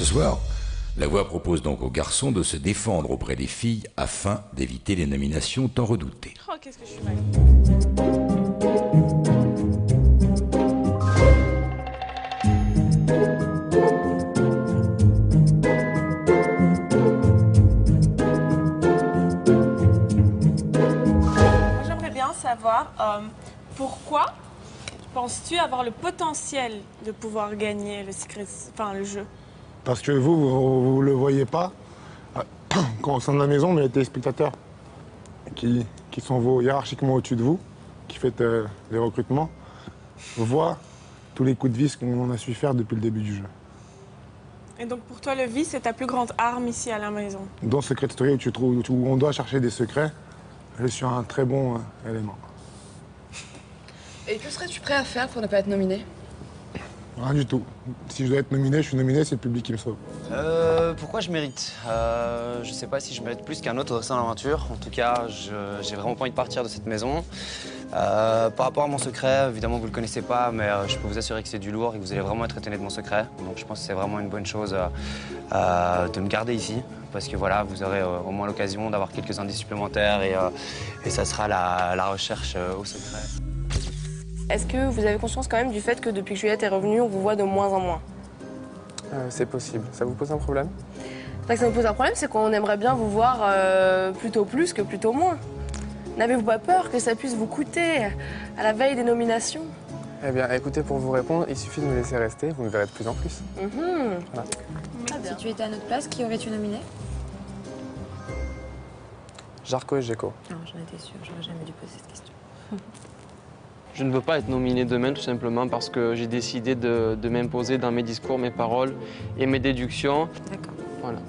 Ce soir, la voix propose donc aux garçons de se défendre auprès des filles afin d'éviter les nominations tant redoutées. Oh, qu'est-ce que je suis mal. J'aimerais bien savoir pourquoi penses-tu avoir le potentiel de pouvoir gagner le secret, enfin le jeu? Parce que vous le voyez pas quand au sein de la maison, mais il y a des spectateurs qui sont hiérarchiquement au-dessus de vous, qui faites les recrutements, voient tous les coups de vis qu'on a su faire depuis le début du jeu. Et donc pour toi, le vice, c'est ta plus grande arme ici à la maison? Dans Secret Story, où on doit chercher des secrets, je suis un très bon élément. Et que serais-tu prêt à faire pour ne pas être nominé? Rien du tout. Si je dois être nominé, je suis nominé, c'est le public qui me sauve. Pourquoi je mérite? Je sais pas si je mérite plus qu'un autre au sein de l'aventure. En tout cas, j'ai vraiment pas envie de partir de cette maison. Par rapport à mon secret, évidemment, vous le connaissez pas, mais je peux vous assurer que c'est du lourd et que vous allez vraiment être étonné de mon secret. Donc je pense que c'est vraiment une bonne chose de me garder ici. Parce que voilà, vous aurez au moins l'occasion d'avoir quelques indices supplémentaires et ça sera la recherche au secret. Est-ce que vous avez conscience quand même du fait que depuis que Juliette est revenue, on vous voit de moins en moins? C'est possible. Ça vous pose un problème? C'est pas que ça me pose un problème, c'est qu'on aimerait bien vous voir plutôt plus que plutôt moins. N'avez-vous pas peur que ça puisse vous coûter à la veille des nominations? Eh bien, écoutez, pour vous répondre, il suffit de me laisser rester, vous me verrez de plus en plus. Voilà. Si tu étais à notre place, qui aurais-tu nominé? Jarko et Geko. Non, j'en étais sûre, j'aurais jamais dû poser cette question. Je ne veux pas être nominé demain tout simplement parce que j'ai décidé de m'imposer dans mes discours, mes paroles et mes déductions. D'accord. Voilà.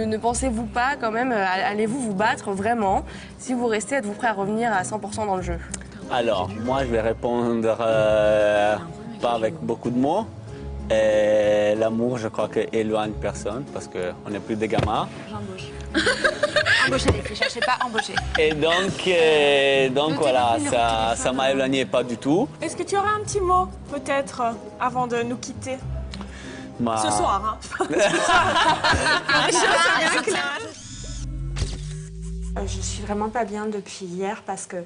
Ne pensez-vous pas quand même, allez-vous vous battre vraiment? Si vous restez, êtes-vous prêt à revenir à 100% dans le jeu? Alors, moi je vais répondre pas avec beaucoup de mots. Et l'amour, je crois qu'il éloigne personne parce qu'on n'est plus des gamins. J'embauche. Embaucher les filles, cherchez pas embaucher. Et donc voilà, ça m'a éloigné pas du tout. Est-ce que tu aurais un petit mot, peut-être, avant de nous quitter? Ce soir, hein. Je suis vraiment pas bien depuis hier parce que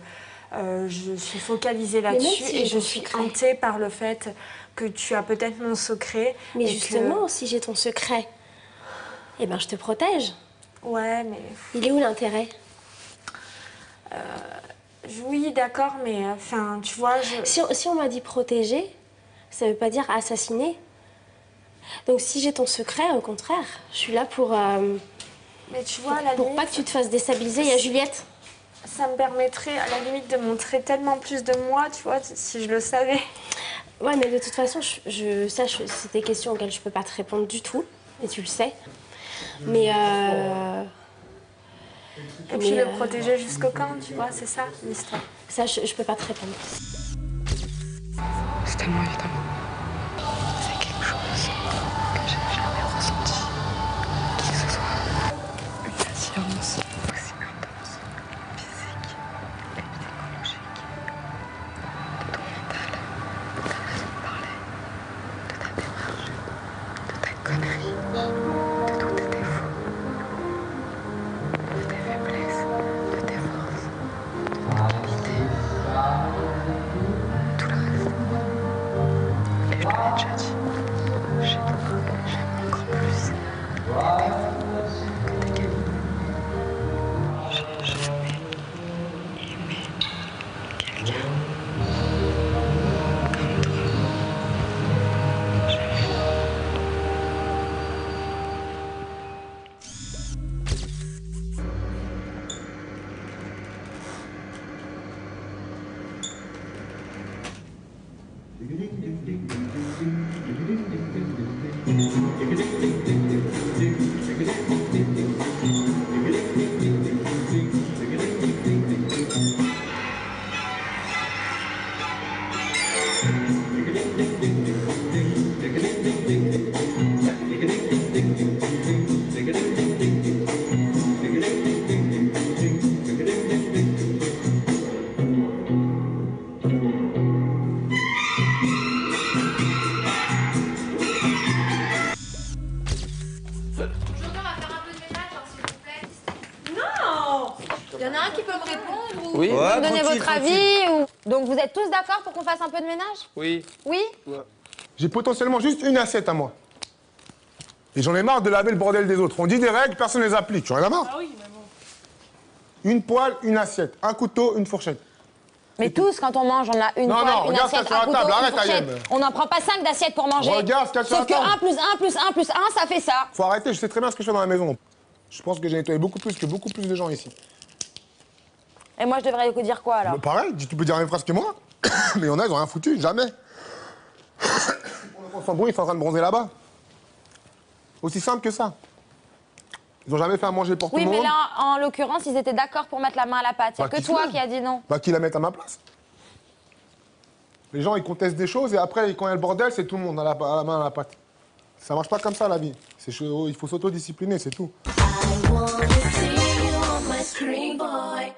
je suis focalisée là-dessus et je suis hantée par le fait que tu as peut-être mon secret. Mais justement, si j'ai ton secret, eh ben je te protège. Ouais, mais... Il est où l'intérêt? Oui, d'accord, mais enfin, tu vois, Si on m'a dit protéger, ça veut pas dire assassiner. Donc si j'ai ton secret, au contraire, je suis là pour... mais tu vois, à la pour limite, pas que tu te fasses déstabiliser, il y a Juliette. ça me permettrait, à la limite, de montrer tellement plus de moi, tu vois, si je le savais. Ouais, mais de toute façon, c'est des questions auxquelles je peux pas te répondre du tout, et tu le sais. Mais Et puis le protéger jusqu'au quand, tu vois, c'est ça, l'histoire. ça, je peux pas te répondre. C'est tellement évident. C'est quelque chose que j'ai jamais ressenti. Qui que ce soit. Une attirance aussi intense, physique et psychologique. De ton mental, de ta façon de parler, de ta démarche, de ta connerie, de tous tes défauts, de tes faiblesses, de tes forces, de ta qualité, tout le reste. Et je te l'ai déjà dit, chez toi, j'aime encore plus tes défauts que tes qualités. J'ai jamais aimé quelqu'un comme toi. Jamais. vous donner votre avis ou... Donc vous êtes tous d'accord pour qu'on fasse un peu de ménage? Oui. Oui? J'ai potentiellement juste une assiette à moi. Et j'en ai marre de laver le bordel des autres. On dit des règles, personne ne les applique. J'en ai marre. Ah oui, mais bon. Une poêle, une assiette. Un couteau, une fourchette. Mais tous, quand on mange, on a une poêle, une regarde assiette, ça sur un la couteau, table. une Arrête, fourchette. Ayem. On n'en prend pas 5 d'assiettes pour manger. Regarde ce qu'il y a sur Sauf la que table. 1 plus 1 plus 1 plus 1, ça fait ça. Faut arrêter, je sais très bien ce que je fais dans la maison. Je pense que j'ai nettoyé beaucoup plus que beaucoup plus de gens ici. Et moi, je devrais vous dire quoi, alors? Pareil, tu peux dire la même phrase que moi. Mais il y en a, ils ont rien foutu, jamais. On s'embrouille, ils sont en train de bronzer là-bas. Aussi simple que ça. Ils ont jamais fait à manger pour tout le monde. Oui, mais là, en l'occurrence, ils étaient d'accord pour mettre la main à la pâte. Il n'y a que toi qui as dit non. Bah, qui la mettent à ma place. Les gens, ils contestent des choses et après, quand il y a le bordel, c'est tout le monde à la main à la pâte. Ça marche pas comme ça, la vie. Il faut s'autodiscipliner, c'est tout. I wanna see you on my screen, boy.